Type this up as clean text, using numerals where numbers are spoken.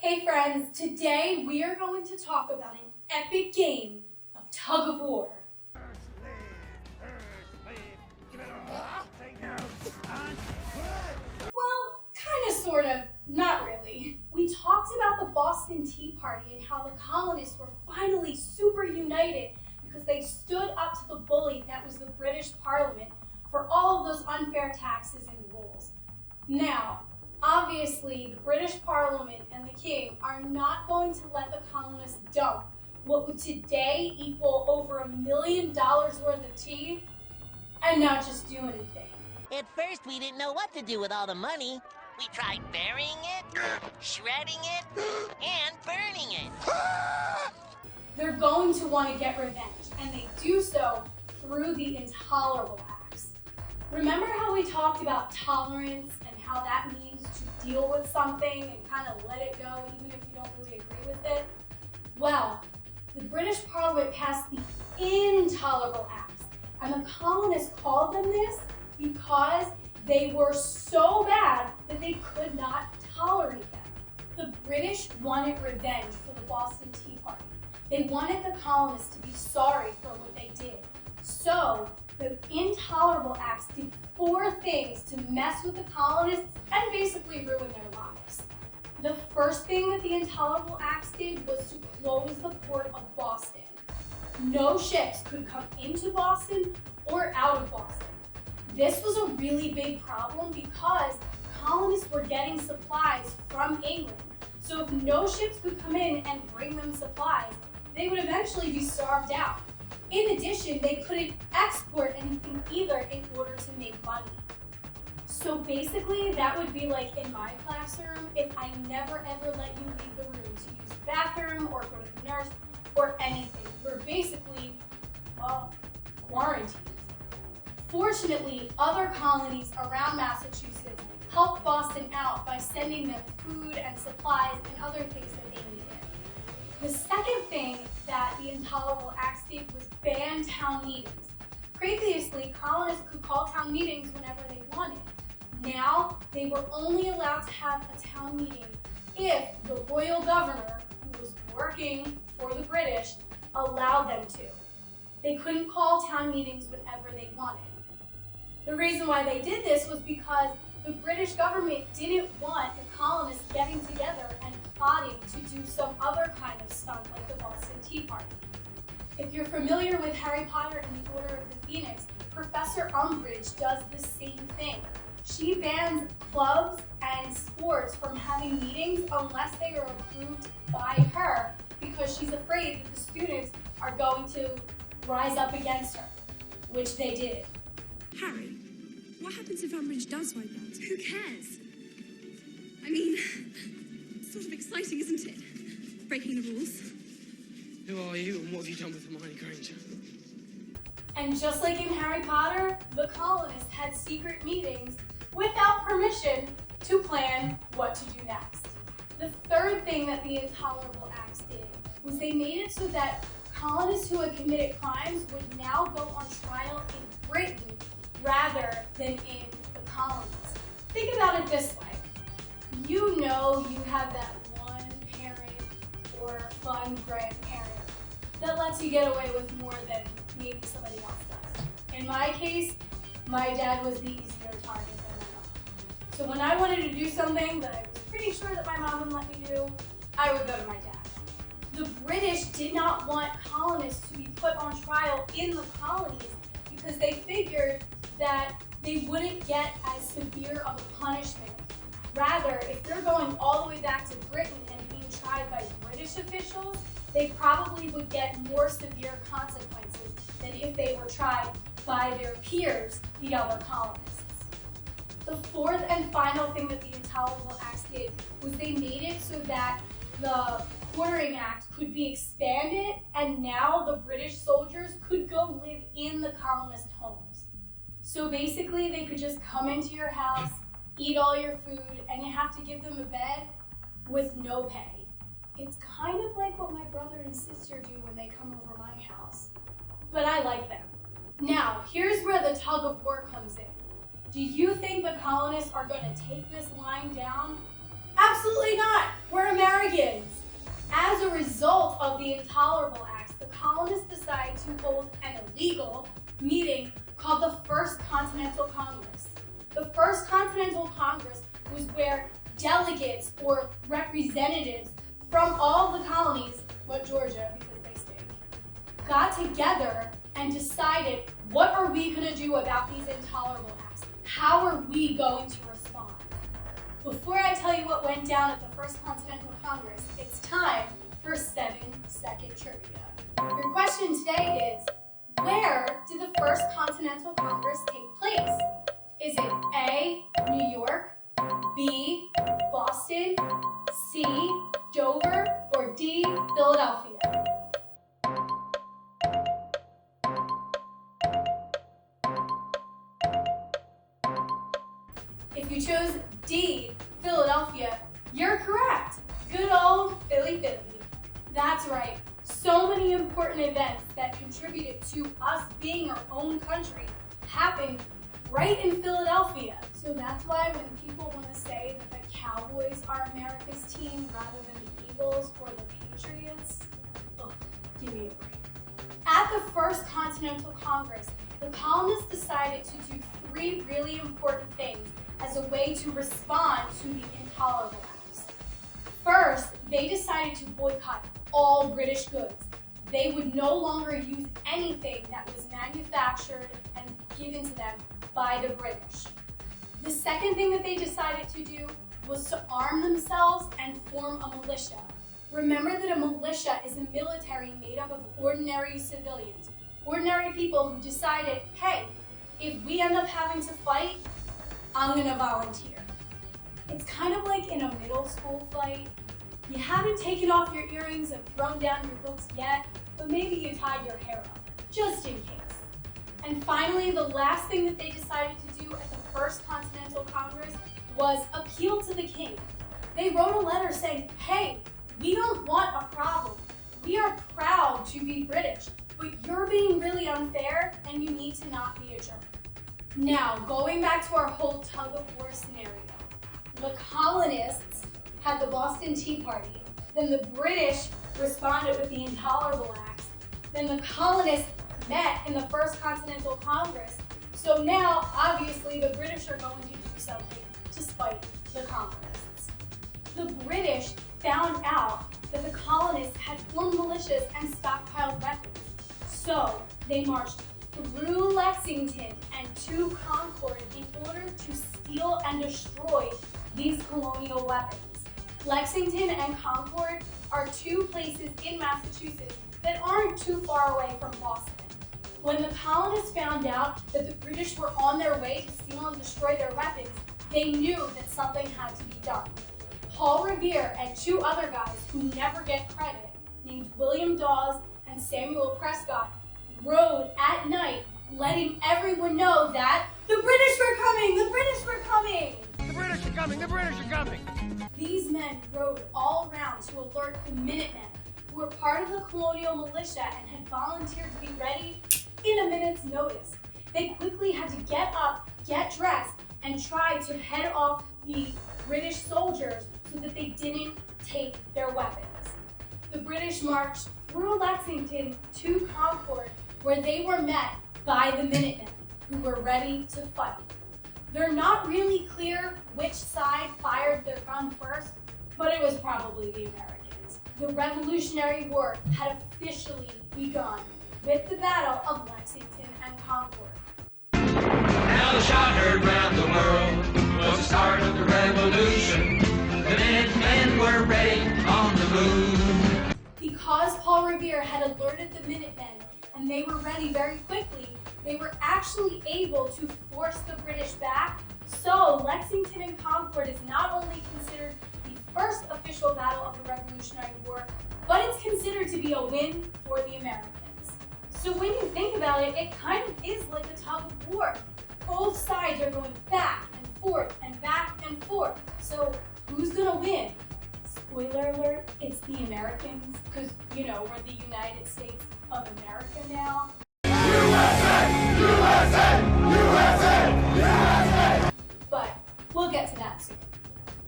Hey friends, today we are going to talk about an epic game of tug of war. Well, kind of, sort of, not really. We talked about the Boston Tea Party and how the colonists were finally super united because they stood up to the bully that was the British Parliament for all of those unfair taxes and rules. Now, obviously, the British Parliament and the King are not going to let the colonists dump what would today equal over $1 million worth of tea and not just do anything. At first, we didn't know what to do with all the money. We tried burying it, shredding it, and burning it. They're going to want to get revenge, and they do so through the Intolerable Acts. Remember how we talked about tolerance and how that means to deal with something and kind of let it go even if you don't really agree with it? Well, the British Parliament passed the Intolerable Acts, and the colonists called them this because they were so bad that they could not tolerate them. The British wanted revenge for the Boston Tea Party. They wanted the colonists to be sorry for what they did. So, the Intolerable Acts did 4 things to mess with the colonists and basically ruin their lives. The first thing that the Intolerable Acts did was to close the port of Boston. No ships could come into Boston or out of Boston. This was a really big problem because colonists were getting supplies from England. So if no ships could come in and bring them supplies, they would eventually be starved out. In addition, they couldn't export anything either in order to make money. So basically, that would be like in my classroom if I never ever let you leave the room to use the bathroom or go to the nurse or anything. We're basically, well, quarantined. Fortunately, other colonies around Massachusetts helped Boston out by sending them food and supplies and other things that they needed. The second thing that the Intolerable Acts did was ban town meetings. Previously, colonists could call town meetings whenever they wanted. Now, they were only allowed to have a town meeting if the royal governor, who was working for the British, allowed them to. They couldn't call town meetings whenever they wanted. The reason why they did this was because the British government didn't want the colonists getting together and plotting to do some other kind of stunt like the Boston Tea Party. If you're familiar with Harry Potter and the Order of the Phoenix, Professor Umbridge does the same thing. She bans clubs and sports from having meetings unless they are approved by her because she's afraid that the students are going to rise up against her, which they did. Harry, what happens if Umbridge does wipe out? Who cares? I mean, it's sort of exciting, isn't it? Breaking the rules. Who are you and what have you done with Hermione Granger? And just like in Harry Potter, the colonists had secret meetings without permission to plan what to do next. The third thing that the Intolerable Acts did was they made it so that colonists who had committed crimes would now go on trial in Britain rather than in the colonies. Think about it this way. You know you have that one parent or fun grandparent that lets you get away with more than maybe somebody else does. In my case, my dad was the easier target than my mom. So when I wanted to do something that I was pretty sure that my mom wouldn't let me do, I would go to my dad. The British did not want colonists to be put on trial in the colonies because they figured that they wouldn't get as severe of a punishment. Rather, if they're going all the way back to Britain and being tried by British officials, they probably would get more severe consequences than if they were tried by their peers, the other colonists. The fourth and final thing that the Intolerable Acts did was they made it so that the Quartering Act could be expanded, and now the British soldiers could go live in the colonist homes. So basically, they could just come into your house, eat all your food, and you have to give them a bed with no pay. It's kind of like what my brother and sister do when they come over my house. But I like them. Now, here's where the tug of war comes in. Do you think the colonists are going to take this line down? Absolutely not. We're Americans. the Intolerable Acts, the colonists decided to hold an illegal meeting called the First Continental Congress. The First Continental Congress was where delegates or representatives from all the colonies, but Georgia, because they stink, got together and decided, what are we going to do about these intolerable acts? How are we going to respond? Before I tell you what went down at the First Continental Congress, it's time for 7-second trivia. Your question today is, where did the First Continental Congress take place? Is it A, New York, B, Boston, C, Dover, or D, Philadelphia? If you chose D, Philadelphia, you're correct. Good old Philly. That's right. So many important events that contributed to us being our own country happened right in Philadelphia. So that's why when people want to say that the Cowboys are America's team rather than the Eagles or the Patriots, give me a break. At the First Continental Congress, the colonists decided to do 3 really important things as a way to respond to the Intolerable Acts. First, they decided to boycott all British goods. They would no longer use anything that was manufactured and given to them by the British. The second thing that they decided to do was to arm themselves and form a militia. Remember that a militia is a military made up of ordinary civilians, ordinary people who decided, hey, if we end up having to fight, I'm gonna volunteer. It's kind of like in a middle school fight. You haven't taken off your earrings and thrown down your books yet, but maybe you tied your hair up, just in case. And finally, the last thing that they decided to do at the First Continental Congress was appeal to the king. They wrote a letter saying, hey, we don't want a problem. We are proud to be British, but you're being really unfair and you need to not be a jerk. Now, going back to our whole tug of war scenario, the colonists had the Boston Tea Party, then the British responded with the Intolerable Acts, then the colonists met in the First Continental Congress, so now, obviously, the British are going to do something to spite the colonists. The British found out that the colonists had formed militias and stockpiled weapons, so they marched through Lexington and to Concord in order to steal and destroy these colonial weapons. Lexington and Concord are 2 places in Massachusetts that aren't too far away from Boston. When the colonists found out that the British were on their way to steal and destroy their weapons, they knew that something had to be done. Paul Revere and 2 other guys who never get credit, named William Dawes and Samuel Prescott, rode at night, letting everyone know that the British were coming! The British were coming! The British are coming! The British are coming! These men rode all around to alert the Minutemen, who were part of the colonial militia and had volunteered to be ready in a minute's notice. They quickly had to get up, get dressed, and try to head off the British soldiers so that they didn't take their weapons. The British marched through Lexington to Concord, where they were met by the Minutemen, who were ready to fight. They're not really clear which side fired their gun first, but it was probably the Americans. The Revolutionary War had officially begun with the Battle of Lexington and Concord. Now the shot heard round the world was the start of the revolution. The Minutemen were ready on the move. Because Paul Revere had alerted the Minutemen and they were ready very quickly, they were actually able to force the British back. So Lexington and Concord is not only considered the first official battle of the Revolutionary War, but it's considered to be a win for the Americans. So when you think about it, it kind of is like a tug of war. Both sides are going back and forth and back and forth. So who's gonna win? Spoiler alert, it's the Americans, because, we're the United States of America now. USA! USA! USA! USA! But we'll get to that